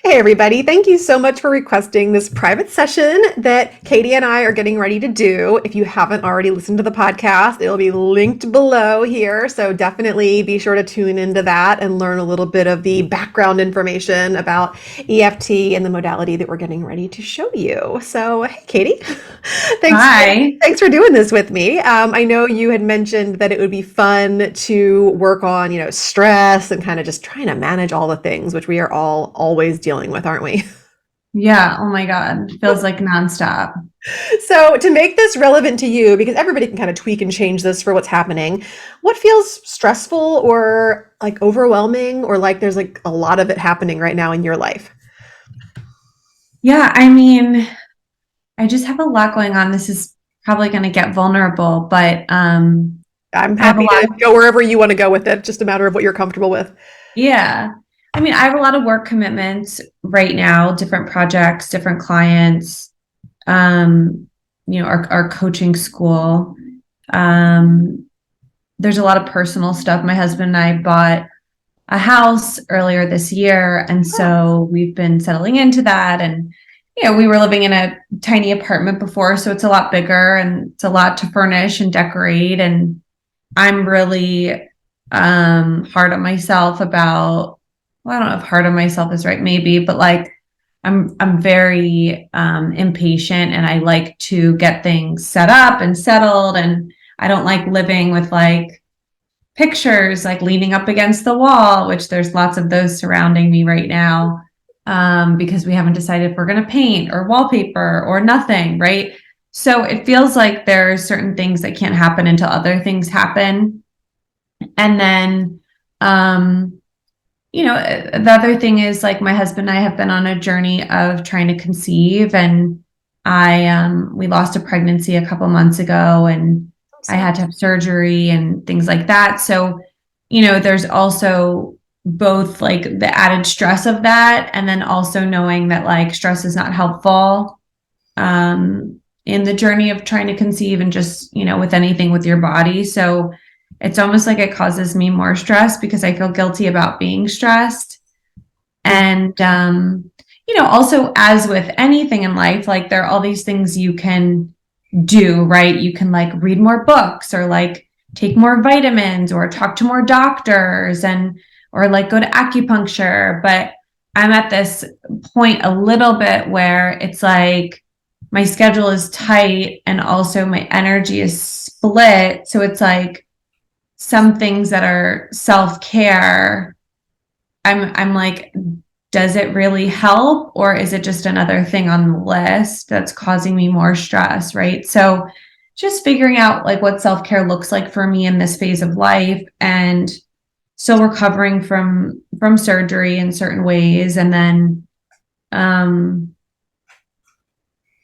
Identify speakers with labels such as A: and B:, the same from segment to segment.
A: Hey, everybody. Thank you so much for requesting this private session that Katie and I are getting ready to do. If you haven't already listened to the podcast, it'll be linked below here. So definitely be sure to tune into that and learn a little bit of the background information about EFT and the modality that we're getting ready to show you. So, hey, Katie, thanks.
B: Hi.
A: Thanks for doing this with me. I know you had mentioned that it would be fun to work on, stress and kind of just trying to manage all the things, which we are all always dealing with, aren't we?
B: Yeah. Oh my God. Feels like nonstop.
A: So, to make this relevant to you, because everybody can kind of tweak and change this for what's happening, what feels stressful or like overwhelming or like there's like a lot of it happening right now in your life?
B: Yeah. I mean, I just have a lot going on. This is probably going to get vulnerable, but
A: I'm
B: I have a
A: happy
B: lot.
A: to go wherever you want to go with it, just a matter of what you're comfortable with.
B: Yeah. I mean, I have a lot of work commitments right now, different projects, different clients, um, our coaching school. Um, there's a lot of personal stuff. My husband and I bought a house earlier this year. And
A: Oh,
B: so we've been settling into that. And, we were living in a tiny apartment before. So it's a lot bigger and it's a lot to furnish and decorate. And I'm really hard on myself about, well, I don't know if hard on myself is right, maybe, but like I'm very impatient and I like to get things set up and settled. And I don't like living with like pictures like leaning up against the wall, which there's lots of those surrounding me right now, because we haven't decided if we're going to paint or wallpaper or nothing, right? So it feels like there's certain things that can't happen until other things happen. And then, the other thing is like my husband and I have been on a journey of trying to conceive, and we lost a pregnancy a couple months ago, and I
A: sorry.
B: had to have surgery and things like that. So, there's also both like the added stress of that, and then also knowing that like stress is not helpful in the journey of trying to conceive and just, with anything with your body. So it's almost like it causes me more stress because I feel guilty about being stressed. And, also as with anything in life, like there are all these things you can do, right? You can like read more books or like take more vitamins or talk to more doctors or like go to acupuncture. But I'm at this point a little bit where it's like my schedule is tight and also my energy is split. So it's like some things that are self-care, I'm like, does it really help or is it just another thing on the list that's causing me more stress, right? So just figuring out like what self-care looks like for me in this phase of life, and still recovering from surgery in certain ways, and then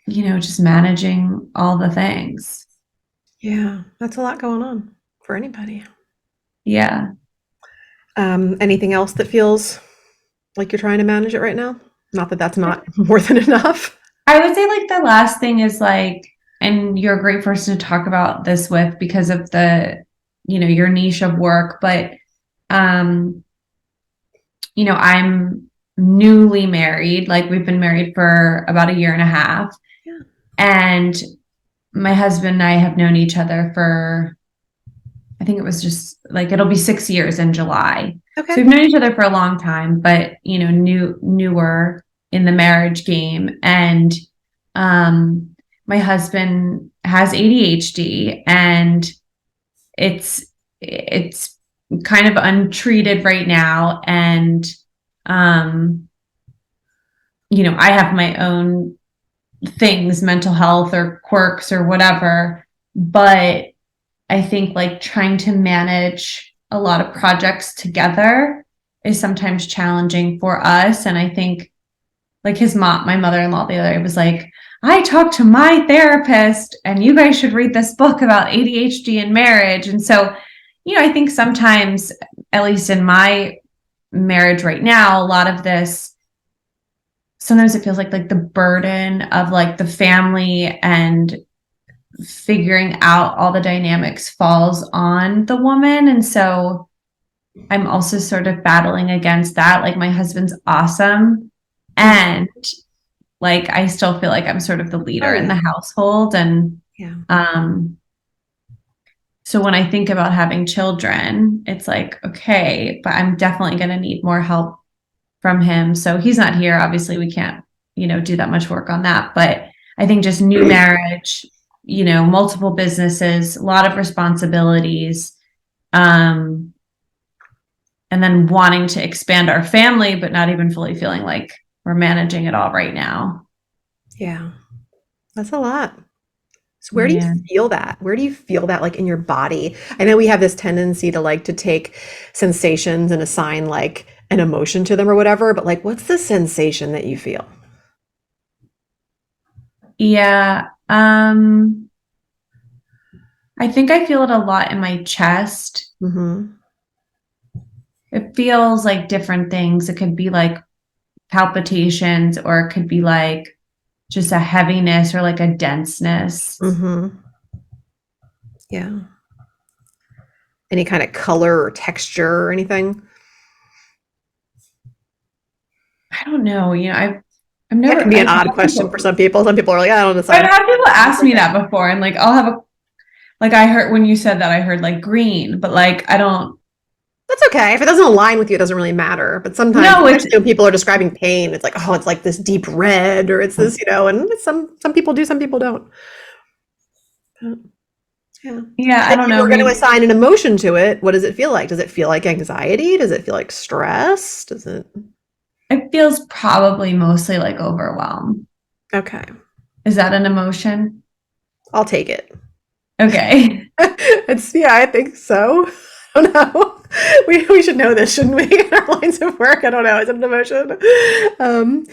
B: just managing all the things.
A: Yeah, that's a lot going on for anybody.
B: Yeah.
A: Anything else that feels like you're trying to manage it right now? Not that that's not more than enough.
B: I would say like the last thing is like, and you're a great person to talk about this with because of the, your niche of work, but um, I'm newly married. Like we've been married for about a year and a half.
A: Yeah.
B: And my husband and I have known each other for, I think it was just like it'll be 6 years in July. So
A: Okay.
B: we've known each other for a long time, but newer in the marriage game. And my husband has ADHD, and it's kind of untreated right now. And I have my own things, mental health or quirks or whatever, but I think like trying to manage a lot of projects together is sometimes challenging for us. And I think like his mom, my mother-in-law the other day was like, I talked to my therapist and you guys should read this book about ADHD and marriage. And so, I think sometimes, at least in my marriage right now, a lot of this, sometimes it feels like the burden of like the family and figuring out all the dynamics falls on the woman. And so I'm also sort of battling against that. Like my husband's awesome. And like, I still feel like I'm sort of the leader in the household. And
A: Yeah.
B: so when I think about having children, it's like, okay, but I'm definitely going to need more help from him. So he's not here. Obviously, we can't, do that much work on that. But I think just new marriage, multiple businesses, a lot of responsibilities, and then wanting to expand our family, but not even fully feeling like we're managing it all right now.
A: Yeah. That's a lot. So where do you
B: Yeah.
A: feel that? Where do you feel that like in your body? I know we have this tendency to like to take sensations and assign like an emotion to them or whatever, but like what's the sensation that you feel?
B: Yeah. I think I feel it a lot in my chest.
A: Mm-hmm.
B: It feels like different things. It could be like palpitations, or it could be like just a heaviness or like a denseness.
A: Mm-hmm. Yeah. Any kind of color or texture or anything?
B: I don't know. I've
A: That can
B: never
A: be an
B: I've
A: odd
B: had
A: question for
B: people
A: some people. Some people are like, I don't
B: I've
A: decide.
B: had people ask me that before, and like I'll have a like I heard when you said that I heard like green, but like I don't
A: That's okay. If it doesn't align with you, it doesn't really matter. But sometimes,
B: know. It's
A: especially when people are describing pain, it's like, oh, it's like this deep red, or it's this, and some people do, some people don't. Yeah.
B: Yeah, I
A: If
B: don't
A: you
B: know.
A: were going to
B: Maybe
A: assign an emotion to it, what does it feel like? Does it feel like anxiety? Does it feel like stress? Does it?
B: it feels probably mostly like overwhelm.
A: Okay,
B: Is that an emotion?
A: I'll take it.
B: Okay.
A: Yeah, I think so. I don't know. We should know this, shouldn't we? In our lines of work, I don't know. Is it an emotion? Um,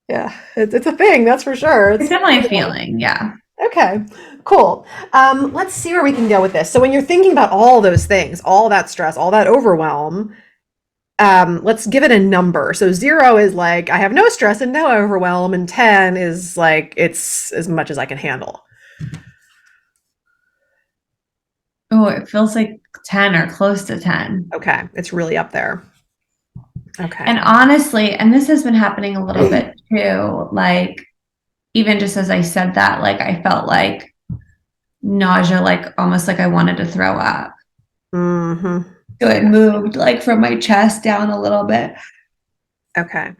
A: yeah, it's a thing, that's for sure.
B: It's
A: It's
B: definitely a feeling. Yeah.
A: okay, cool. Let's see where we can go with this. So when you're thinking about all those things, all that stress, all that overwhelm, let's give it a number. So 0 is like I have no stress and no overwhelm, and 10 is like it's as much as I can handle.
B: Oh, it feels like 10 or close to 10.
A: Okay, it's really up there. Okay.
B: And honestly, and this has been happening a little bit too, like even just as I said that, like I felt like nausea, like almost like I wanted to throw up.
A: Mm-hmm.
B: So it moved like from my chest down a little bit.
A: Okay.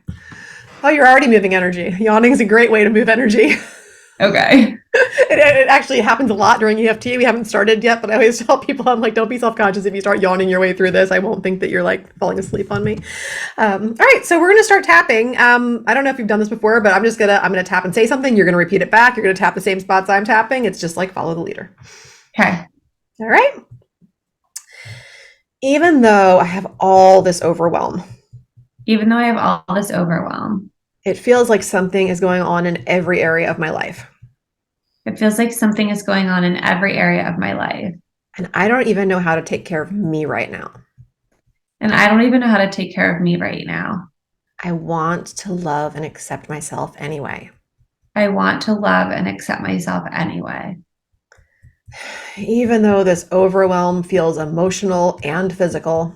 A: Oh, you're already moving energy. Yawning is a great way to move energy.
B: Okay.
A: It actually happens a lot during EFT. We haven't started yet, but I always tell people, I'm like, don't be self-conscious if you start yawning your way through this. I won't think that you're like falling asleep on me. All right, so we're gonna start tapping. I don't know if you've done this before, but I'm gonna tap and say something. You're gonna repeat it back. You're gonna tap the same spots I'm tapping. It's just like follow the leader.
B: Okay.
A: All right. Even though I have all this overwhelm,
B: Even though I have all this overwhelm,
A: it feels like something is going on in every area of my life.
B: it feels like something is going on in every area of my life.
A: And I don't even know how to take care of me right now.
B: And I don't even know how to take care of me right now.
A: I want to love and accept myself anyway.
B: I want to love and accept myself anyway.
A: Even though this overwhelm feels emotional and physical,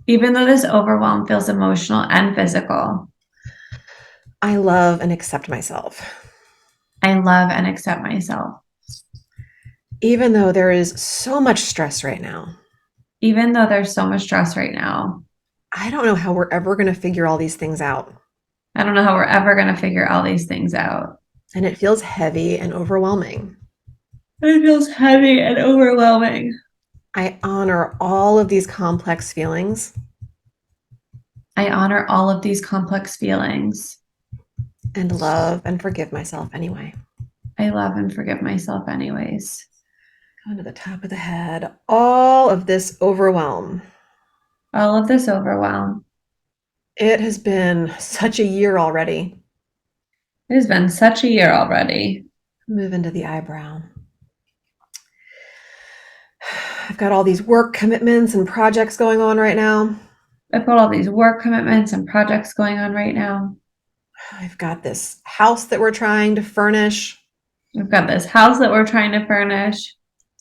B: Even though this overwhelm feels emotional and physical,
A: I love and accept myself.
B: I love and accept myself.
A: Even though there is so much stress right now,
B: Even though there's so much stress right now,
A: I don't know how we're ever going to figure all these things out.
B: I don't know how we're ever going to figure all these things out.
A: And it feels heavy and overwhelming.
B: It feels heavy and overwhelming.
A: I honor all of these complex feelings.
B: I honor all of these complex feelings.
A: And love and forgive myself anyway.
B: I love and forgive myself anyways.
A: Going to the top of the head, all of this overwhelm.
B: All of this overwhelm.
A: It has been such a year already.
B: It has been such a year already.
A: Move into the eyebrow. I've got all these work commitments and projects going on right now.
B: I've got all these work commitments and projects going on right now.
A: I've got this house that we're trying to furnish.
B: We've got this house that we're trying to furnish.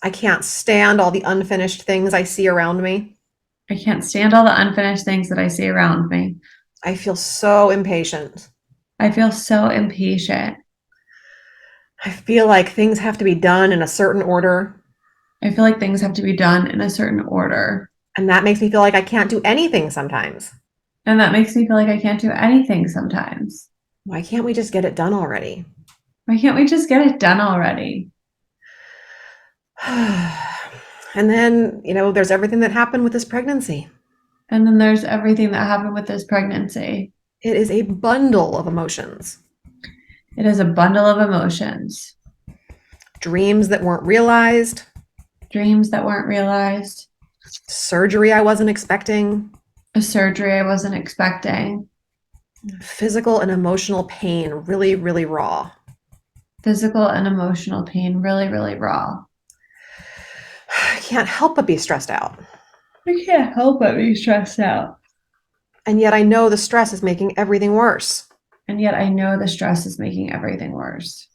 A: I can't stand all the unfinished things I see around me.
B: I can't stand all the unfinished things that I see around me.
A: I feel so impatient.
B: I feel so impatient.
A: I feel like things have to be done in a certain order.
B: I feel like things have to be done in a certain order.
A: And that makes me feel like I can't do anything sometimes.
B: And that makes me feel like I can't do anything sometimes.
A: Why can't we just get it done already?
B: Why can't we just get it done already?
A: And then, there's everything that happened with this pregnancy.
B: And then there's everything that happened with this pregnancy.
A: It is a bundle of emotions.
B: It is a bundle of emotions.
A: Dreams that weren't realized.
B: Dreams that weren't realized.
A: Surgery I wasn't expecting.
B: A surgery I wasn't expecting.
A: Physical and emotional pain, really, really raw.
B: Physical and emotional pain, really, really raw.
A: I can't help but be stressed out.
B: I can't help but be stressed out.
A: And yet I know the stress is making everything worse.
B: And yet I know the stress is making everything worse.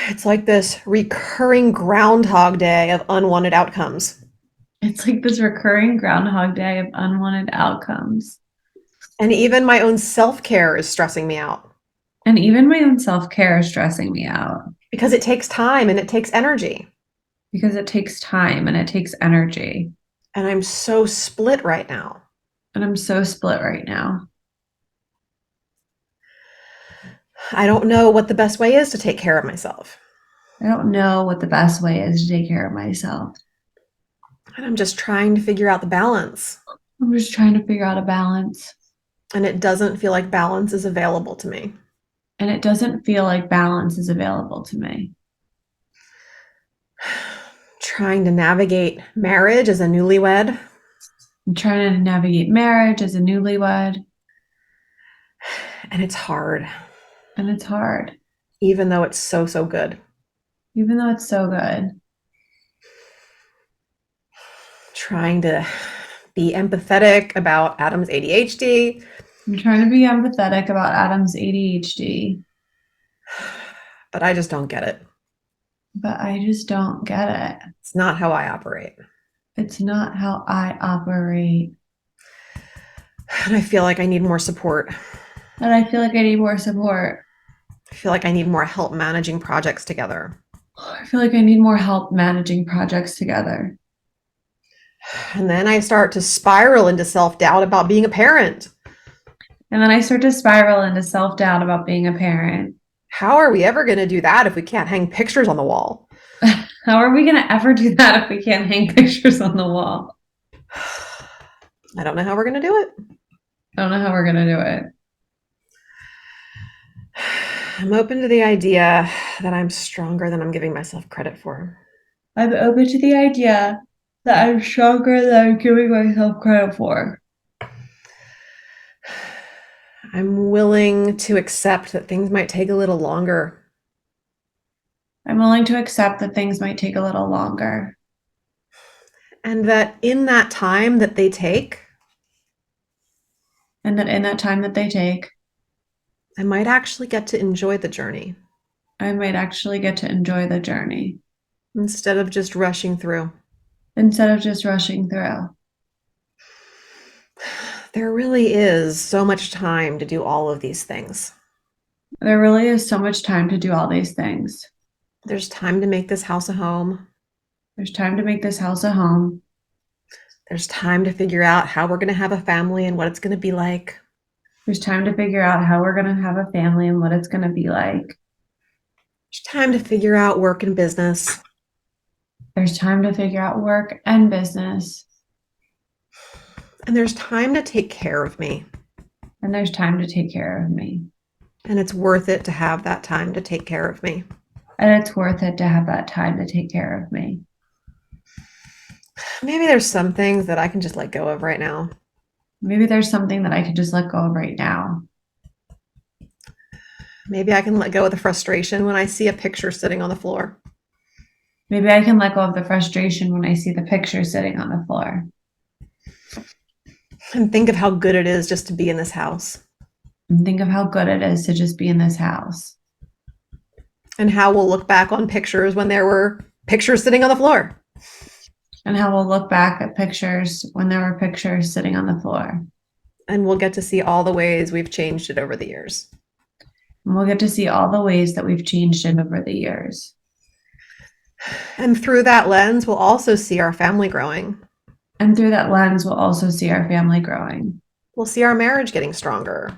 A: It's like this recurring Groundhog Day of unwanted outcomes.
B: It's like this recurring Groundhog Day of unwanted outcomes.
A: And even my own self-care is stressing me out.
B: And even my own self-care is stressing me out.
A: Because it takes time and it takes energy.
B: Because it takes time and it takes energy.
A: And I'm so split right now.
B: And I'm so split right now.
A: I don't know what the best way is to take care of myself.
B: I don't know what the best way is to take care of myself.
A: And I'm just trying to figure out the balance.
B: I'm just trying to figure out a balance.
A: And it doesn't feel like balance is available to me.
B: And it doesn't feel like balance is available to me.
A: Trying to navigate marriage as a newlywed.
B: I'm trying to navigate marriage as a newlywed.
A: And it's hard.
B: And it's hard.
A: Even though it's so, so good.
B: Even though it's so good.
A: Trying to be empathetic about Adam's ADHD.
B: I'm trying to be empathetic about Adam's ADHD.
A: But I just don't get it.
B: But I just don't get it.
A: It's not how I operate.
B: It's not how I operate.
A: And I feel like I need more support.
B: And I feel like I need more support.
A: I feel like I need more help managing projects together.
B: I feel like I need more help managing projects together.
A: And then I start to spiral into self-doubt about being a parent.
B: And then I start to spiral into self-doubt about being a parent.
A: How are we ever going to do that if we can't hang pictures on the wall?
B: How are we going to ever do that if we can't hang pictures on the wall?
A: I don't know how we're going to do it.
B: I don't know how we're going to do it.
A: I'm open to the idea that I'm stronger than I'm giving myself credit for.
B: I'm open to the idea that I'm stronger than I'm giving myself credit for.
A: I'm willing to accept that things might take a little longer.
B: I'm willing to accept that things might take a little longer.
A: And that in that time that they take,
B: And that in that time that they take,
A: I might actually get to enjoy the journey.
B: I might actually get to enjoy the journey.
A: Instead of just rushing through.
B: Instead of just rushing through.
A: There really is so much time to do all of these things.
B: There really is so much time to do all these things.
A: There's time to make this house a home.
B: There's time to make this house a home.
A: There's time to figure out how we're going to have a family and what it's going to be like.
B: There's time to figure out how we're going to have a family and what it's going to be like.
A: There's time to figure out work and business.
B: There's time to figure out work and business.
A: And there's time to take care of me.
B: And there's time to take care of me.
A: And it's worth it to have that time to take care of me.
B: And it's worth it to have that time to take care of me.
A: Maybe there's some things that I can just let go of right now.
B: Maybe there's something that I could just let go of right now.
A: Maybe I can let go of the frustration when I see a picture sitting on the floor.
B: Maybe I can let go of the frustration when I see the picture sitting on the floor.
A: And think of how good it is just to be in this house.
B: And think of how good it is to just be in this house.
A: And how we'll look back on pictures when there were pictures sitting on the floor.
B: And how we'll look back at pictures when there were pictures sitting on the floor.
A: And we'll get to see all the ways we've changed it over the years.
B: And we'll get to see all the ways that we've changed it over the years.
A: And through that lens, we'll also see our family growing.
B: And through that lens, we'll also see our family growing.
A: We'll see our marriage getting stronger.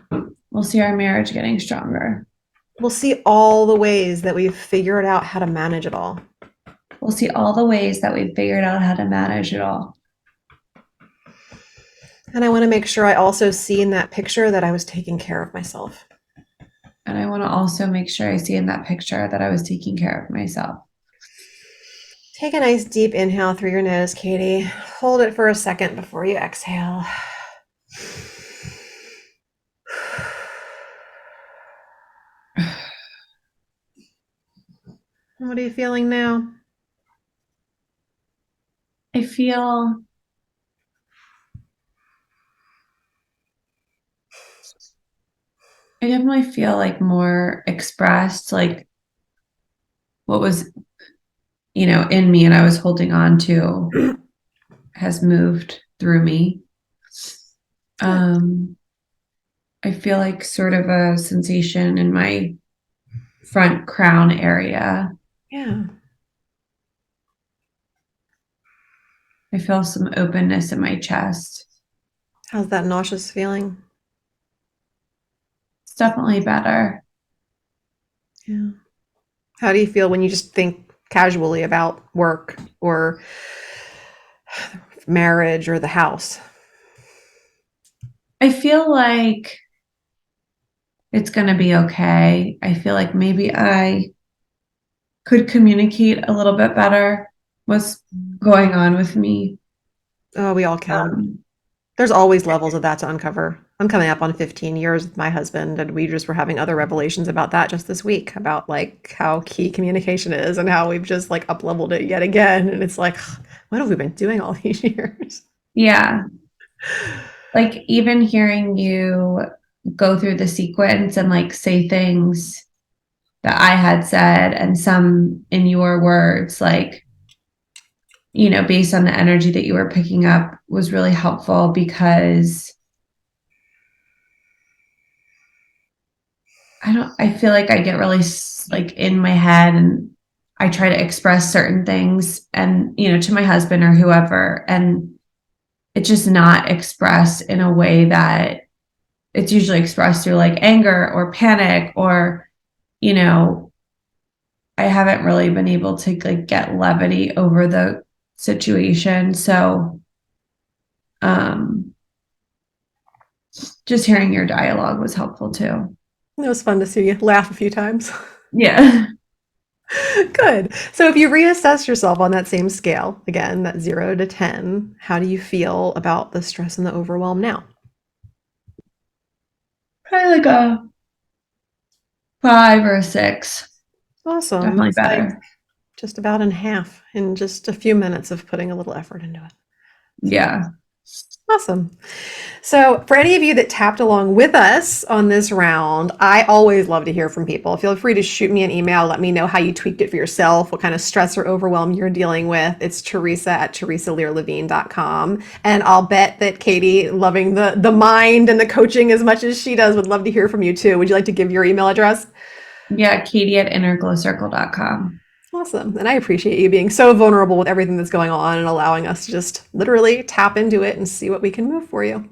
B: We'll see our marriage getting stronger.
A: We'll see all the ways that we've figured out how to manage it all.
B: We'll see all the ways that we've figured out how to manage it all.
A: And I want to make sure I also see in that picture that I was taking care of myself.
B: And I want to also make sure I see in that picture that I was taking care of myself.
A: Take a nice deep inhale through your nose, Katie. Hold it for a second before you exhale. What are you feeling now?
B: I definitely feel like more expressed, like what was, in me and I was holding on to has moved through me. I feel like sort of a sensation in my front crown area.
A: Yeah.
B: I feel some openness in my chest.
A: How's that nauseous feeling?
B: It's definitely better.
A: Yeah. How do you feel when you just think casually about work or marriage or the house?
B: I feel like it's going to be okay. I feel like maybe I could communicate a little bit better what's going on with me.
A: Oh, we all can. There's always levels of that to uncover. I'm coming up on 15 years with my husband, and we just were having other revelations about that just this week, about like how key communication is and how we've just like up leveled it yet again. And it's like, what have we been doing all these years?
B: Yeah. Like even hearing you go through the sequence and like say things that I had said and some in your words, like, based on the energy that you were picking up was really helpful because I feel like I get really like in my head and I try to express certain things and, to my husband or whoever, and it's just not expressed in a way that it's usually expressed through like anger or panic or, I haven't really been able to like get levity over the situation. So, just hearing your dialogue was helpful too.
A: It was fun to see you laugh a few times.
B: Yeah.
A: Good. So if you reassess yourself on that same scale, again, that 0 to 10, how do you feel about the stress and the overwhelm now?
B: Probably like a 5 or a 6.
A: Awesome.
B: Definitely
A: That's like
B: better.
A: just about in half in just a few minutes of putting a little effort into it.
B: Yeah.
A: Awesome. So, for any of you that tapped along with us on this round, I always love to hear from people. Feel free to shoot me an email. Let me know how you tweaked it for yourself, what kind of stress or overwhelm you're dealing with. It's Theresa at theresalearlevine.com. And I'll bet that Katie, loving the mind and the coaching as much as she does, would love to hear from you too. Would you like to give your email address?
B: Yeah. Katie at innerglowcircle.com.
A: Awesome. And I appreciate you being so vulnerable with everything that's going on and allowing us to just literally tap into it and see what we can move for you.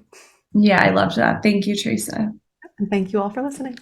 B: Yeah. I loved that. Thank you, Theresa.
A: And thank you all for listening.